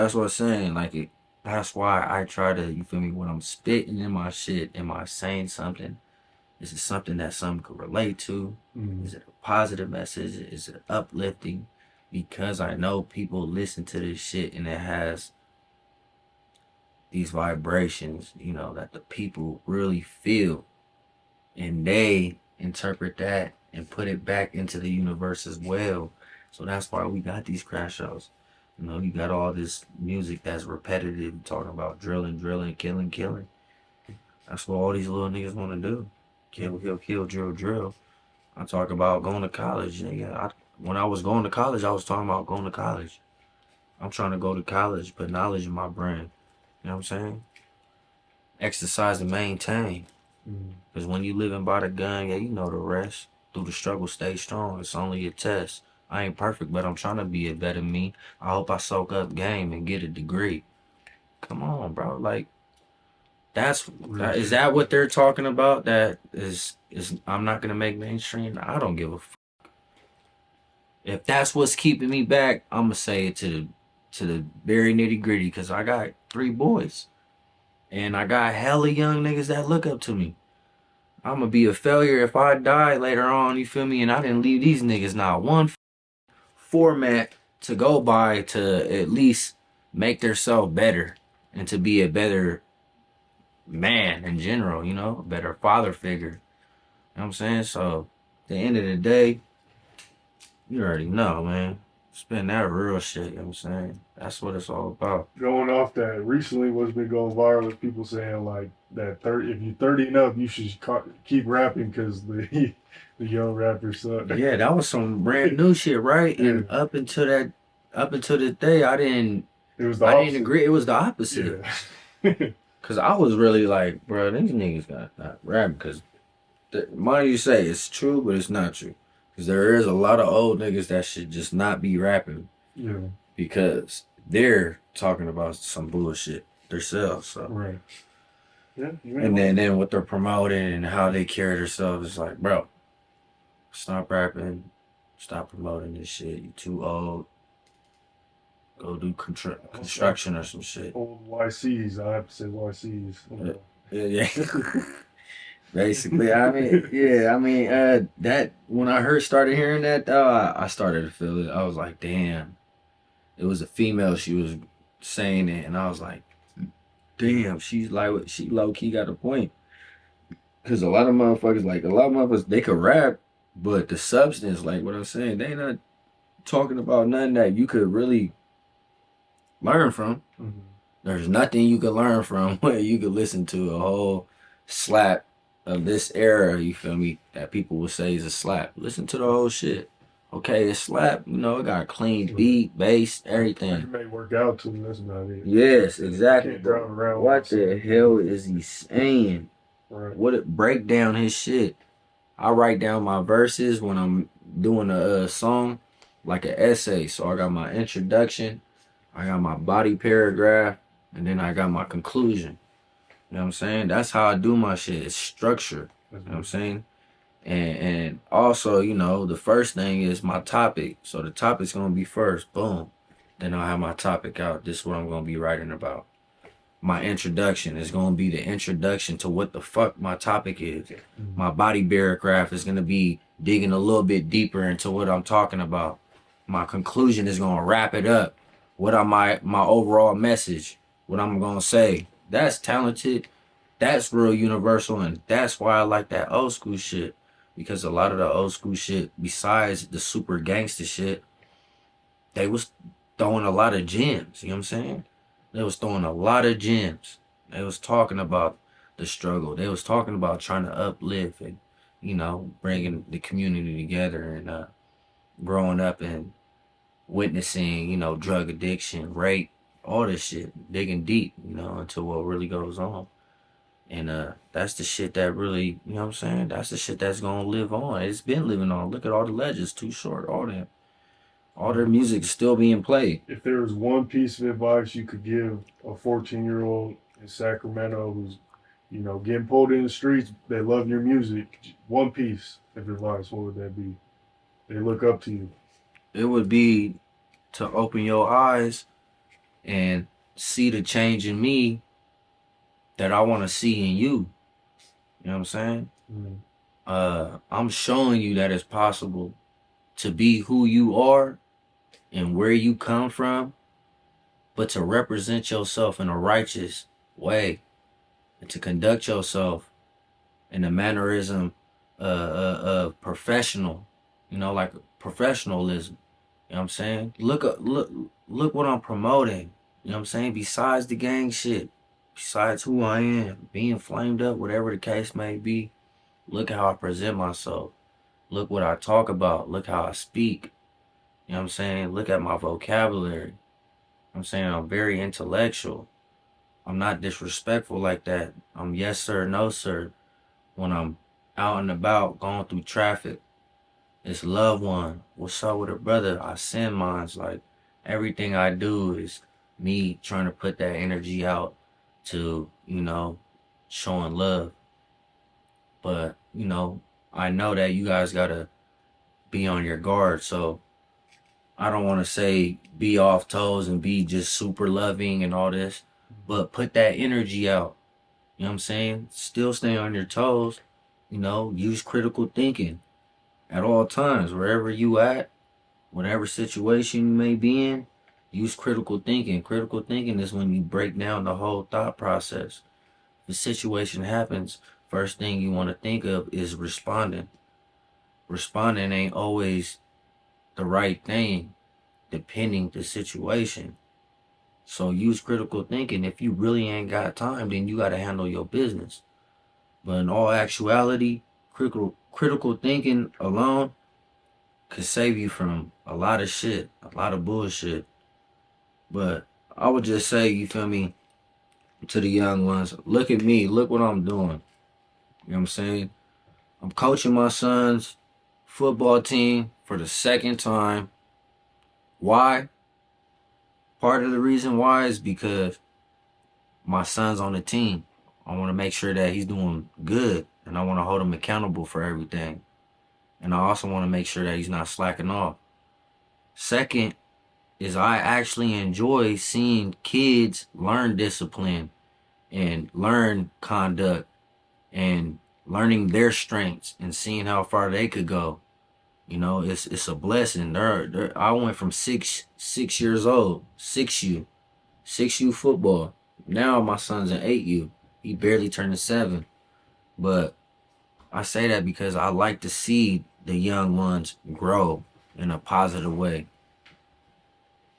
That's what I'm saying. Like that's why I try to, you feel me, when I'm spitting in my shit, am I saying something? Is it something that some could relate to? Is it a positive message? Is it uplifting? Because I know people listen to this shit and it has these vibrations, that the people really feel. And they interpret that and put it back into the universe as well. So that's why we got these crash shows. You got all this music that's repetitive, talking about drilling, drilling, killing, killing. That's what all these little niggas want to do. Kill, kill, kill, drill, drill. I talk about going to college. Nigga. When I was going to college, I was talking about going to college. I'm trying to go to college, put knowledge in my brain. You know what I'm saying? Exercise and maintain. Because when you living by the gun, yeah, you know the rest. Through the struggle, stay strong. It's only a test. I ain't perfect, but I'm trying to be a better me. I hope I soak up game and get a degree. Come on, bro. Like, is that what they're talking about? That is I'm not gonna make mainstream. I don't give a fuck. If that's what's keeping me back, I'm gonna say it to the very nitty gritty. Cause I got 3 boys, and I got hella young niggas that look up to me. I'm gonna be a failure if I die later on. You feel me? And I didn't leave these niggas not one format to go by to at least make themselves better and to be a better man in general. A better father figure. You know what I'm saying? So at the end of the day, you already know, man. Spend that real shit, you know what I'm saying? That's what it's all about. Going off that, recently what's been going viral is people saying like that 30, if you're 30 and up, you should keep rapping because the the young rappers suck. Yeah, that was some brand new shit, right? Yeah. And up until the day, I didn't Opposite. agree. It was the opposite. Yeah. Cause I was really like, bro, these niggas got not rap. Cause mind you say it's true, but it's not true. Cause there is a lot of old niggas that should just not be rapping. Yeah. Because they're talking about some bullshit themselves. So. Right. Yeah. And then what they're promoting and how they carry themselves is like, bro, stop rapping, stop promoting this shit. You too old. Go do construction or some shit. Old YCs, I have to say YCs. Yeah. Basically, that when I started hearing that though, I started to feel it. I was like, damn. It was a female. She was saying it, and I was like, damn. She low key got a point. Cause a lot of motherfuckers, they could rap, but the substance, like what I'm saying, they not talking about nothing that you could really learn from. Mm-hmm. There's nothing you could learn from where you could listen to a whole slap of this era, you feel me, that people will say is a slap. Listen to the whole shit. Okay, it's slap, it got a clean beat, bass, everything. It may work out to me, that's about it. Yes, exactly. Can't drive around. What the hell is he saying? Right. Break down his shit. I write down my verses when I'm doing a song, like an essay. So I got my introduction, I got my body paragraph, and then I got my conclusion. You know what I'm saying? That's how I do my shit. It's structure. You know what I'm saying? And also, the first thing is my topic. So the topic's gonna be first. Boom. Then I'll have my topic out. This is what I'm gonna be writing about. My introduction is gonna be the introduction to what the fuck my topic is. Mm-hmm. My body paragraph is gonna be digging a little bit deeper into what I'm talking about. My conclusion is gonna wrap it up. What are my overall message? What I'm gonna say. That's talented. That's real universal, and that's why I like that old school shit. Because a lot of the old school shit, besides the super gangster shit, they was throwing a lot of gems. You know what I'm saying? They was throwing a lot of gems. They was talking about the struggle. They was talking about trying to uplift and, bringing the community together and growing up and witnessing, drug addiction, rape, all this shit, digging deep, into what really goes on. And that's the shit that really, you know what I'm saying? That's the shit that's gonna live on. It's been living on. Look at all the legends, Too Short, all them. All their music is still being played. If there was one piece of advice you could give a 14-year-old in Sacramento who's, getting pulled in the streets, they love your music, one piece of advice, what would that be? They look up to you. It would be to open your eyes and see the change in me that I want to see in you. You know what I'm saying? I'm showing you that it's possible to be who you are and where you come from, but to represent yourself in a righteous way and to conduct yourself in a mannerism of professional, like professionalism. You know what I'm saying? Look what I'm promoting. You know what I'm saying? Besides the gang shit, besides who I am, being flamed up, whatever the case may be, look how I present myself. Look what I talk about. Look how I speak. You know what I'm saying? Look at my vocabulary. I'm saying I'm very intellectual. I'm not disrespectful like that. I'm yes sir, no sir. When I'm out and about going through traffic, it's loved one. What's up with a brother? I send mines. Like everything I do is me trying to put that energy out to, showing love. But, I know that you guys gotta be on your guard. So I don't want to say be off toes and be just super loving and all this, but put that energy out. You know what I'm saying? Still stay on your toes. Use critical thinking at all times, wherever you at, whatever situation you may be in. Use critical thinking. Critical thinking is when you break down the whole thought process. If a situation happens, first thing you want to think of is responding. Responding ain't always the right thing, depending the situation. So use critical thinking. If you really ain't got time, then you got to handle your business. But in all actuality, critical thinking alone could save you from a lot of shit, a lot of bullshit. But I would just say, you feel me, to the young ones, look at me, look what I'm doing. You know what I'm saying? I'm coaching my son's football team for the second time. Why? Part of the reason why is because my son's on the team. I want to make sure that he's doing good, and I want to hold him accountable for everything. And I also want to make sure that he's not slacking off. Second is I actually enjoy seeing kids learn discipline and learn conduct and learning their strengths and seeing how far they could go. It's a blessing. I went from 6 years old, 6U football. Now my son's an 8U. He barely turned 7. But I say that because I like to see the young ones grow in a positive way.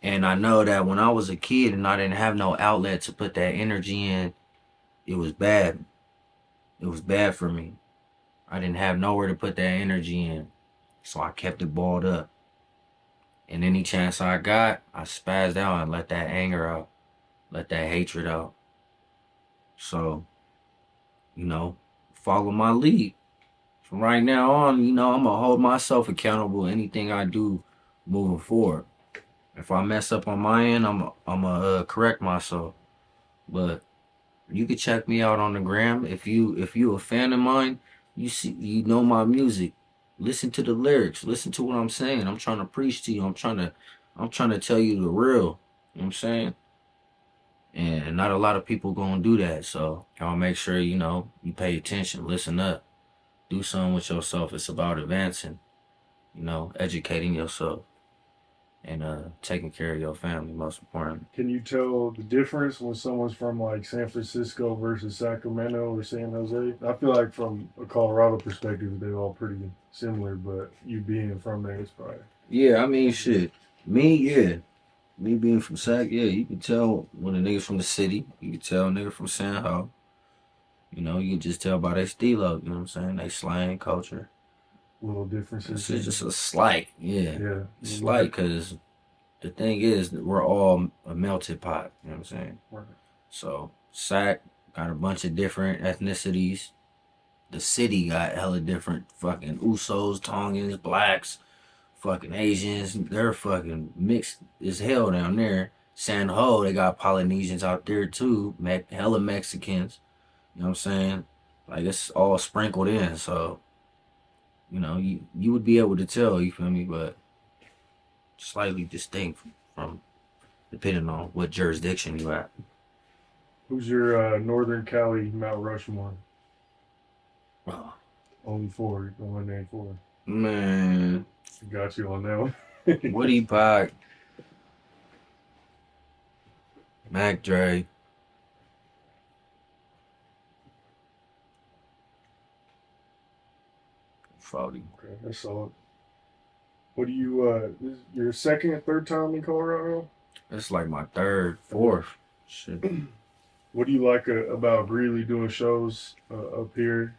And I know that when I was a kid and I didn't have no outlet to put that energy in, it was bad. It was bad for me. I didn't have nowhere to put that energy in. So I kept it balled up. And any chance I got, I spazzed out and let that anger out. Let that hatred out. So, follow my lead. From right now on, I'm going to hold myself accountable anything I do moving forward. If I mess up on my end, I'm going to correct myself. But you can check me out on the gram. If you a fan of mine, you know my music. Listen to the lyrics. Listen to what I'm saying. I'm trying to preach to you. I'm trying to tell you the real. You know what I'm saying? And not a lot of people gonna do that. So y'all make sure you pay attention, listen up, do something with yourself. It's about advancing, educating yourself and taking care of your family, most important. Can you tell the difference when someone's from like San Francisco versus Sacramento or San Jose? I feel like from a Colorado perspective, they're all pretty similar, but you being from there is probably. Yeah, I mean, shit. Me being from Sac, yeah, you can tell when a nigga's from the city. You can tell a nigga from San Ho. You can just tell by their stilo, you know what I'm saying? They slang, culture. Little differences. It's just a slight, yeah. Yeah. Slight, because the thing is that we're all a melted pot, you know what I'm saying? Right. So, Sac got a bunch of different ethnicities. The city got hella different fucking Usos, Tongans, blacks, fucking Asians. They're fucking mixed as hell down there. San Ho, they got Polynesians out there too, hella Mexicans. You know what I'm saying? Like, it's all sprinkled in, so you would be able to tell, you feel me, but slightly distinct from depending on what jurisdiction you at. Who's your Northern Cali Mount Rushmore? Oh, Only four. Only name four. man, Got you on that one. Woodie, Pac, Mac Dre. Faulty. Okay, that's solid. What do you, this is your second or third time in Colorado? It's like my third, fourth. Shit. What do you like about Greeley doing shows up here?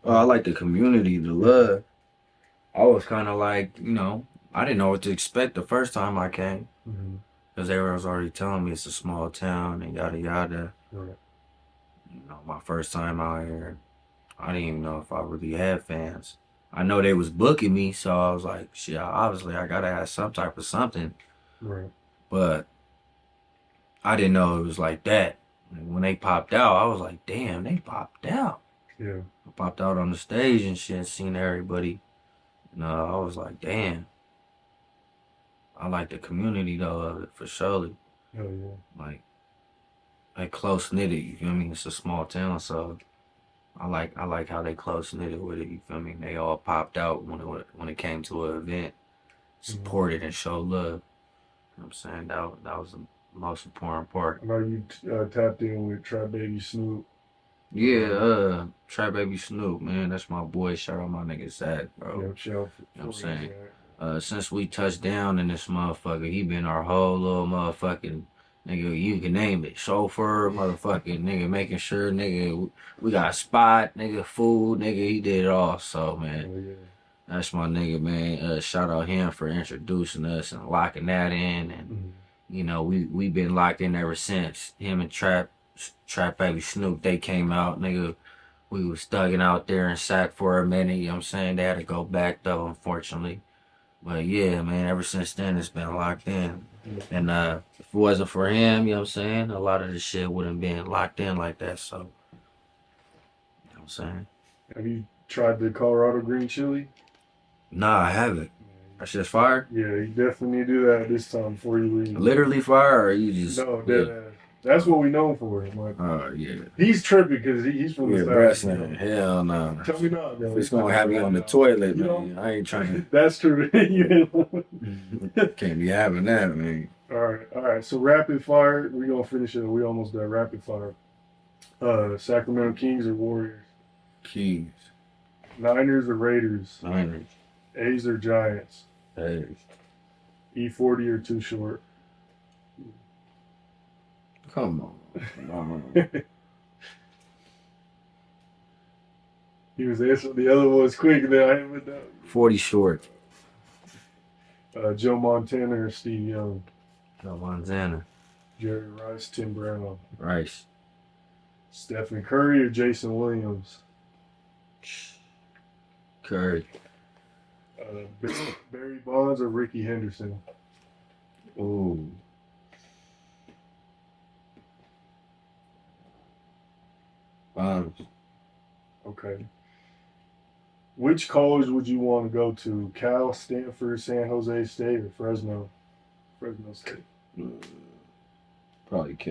Oh, I like the community, the love. I was kind of like, I didn't know what to expect the first time I came. Because everyone was already telling me it's a small town and yada yada. Right. My first time out here, I didn't even know if I really had fans. I know they was booking me, so I was like, shit, obviously I gotta have some type of something. Right. But I didn't know it was like that. And when they popped out, I was like, damn, they popped out. Yeah. I popped out on the stage and shit, seen everybody. I was like, damn. I like the community though of it for surely. Hell yeah. Like close knitted, you feel me? It's a small town, so I like how they close knitted with it, you feel me? They all popped out when it came to an event, supported and showed love. You know what I'm saying? That was the most important part. I know you tapped in with Trap Baby Snoop. Yeah, Trap Baby Snoop, man, that's my boy. Shout out my nigga Zach, bro. Yeah, shout You know what I'm saying? That. Since we touched down in this motherfucker, he been our whole little motherfucking nigga. You can name it, chauffeur, motherfucking nigga, making sure nigga we got a spot, nigga, food, nigga. He did it all. So man, that's my nigga, man. Shout out him for introducing us and locking that in, and we been locked in ever since. Him and Trap Baby Snoop, they came out, nigga. We was thugging out there in Sac for a minute. You know what I'm saying? They had to go back though, unfortunately. But yeah, man, ever since then it's been locked in. And if it wasn't for him, you know what I'm saying, a lot of this shit wouldn't been locked in like that. So, you know what I'm saying? Have you tried the Colorado green chili? Nah, I haven't. That's just fire? Yeah, you definitely need to do that this time before you leave. Literally fire, or you just... No, that's what we know for him. Oh, yeah. He's tripping because he's from the South. Hell no. Tell me not, though. If it's going to have me on the toilet, man, I ain't trying to... That's true. Can't be having that, man. All right. So rapid fire. We're going to finish it. We almost done. Rapid fire. Sacramento Kings or Warriors? Kings. Niners or Raiders? Niners. A's or Giants? A's. E40 or Too Short? Come on. He was answering the other ones quick, and then I hit with that. 40 short. Joe Montana or Steve Young? Joe Montana. Jerry Rice, Tim Brown? Rice. Stephen Curry or Jason Williams? Curry. Barry Bonds or Ricky Henderson? Ooh. Bonds. Okay. Which college would you want to go to? Cal, Stanford, San Jose State, or Fresno? Fresno State. Probably Cal.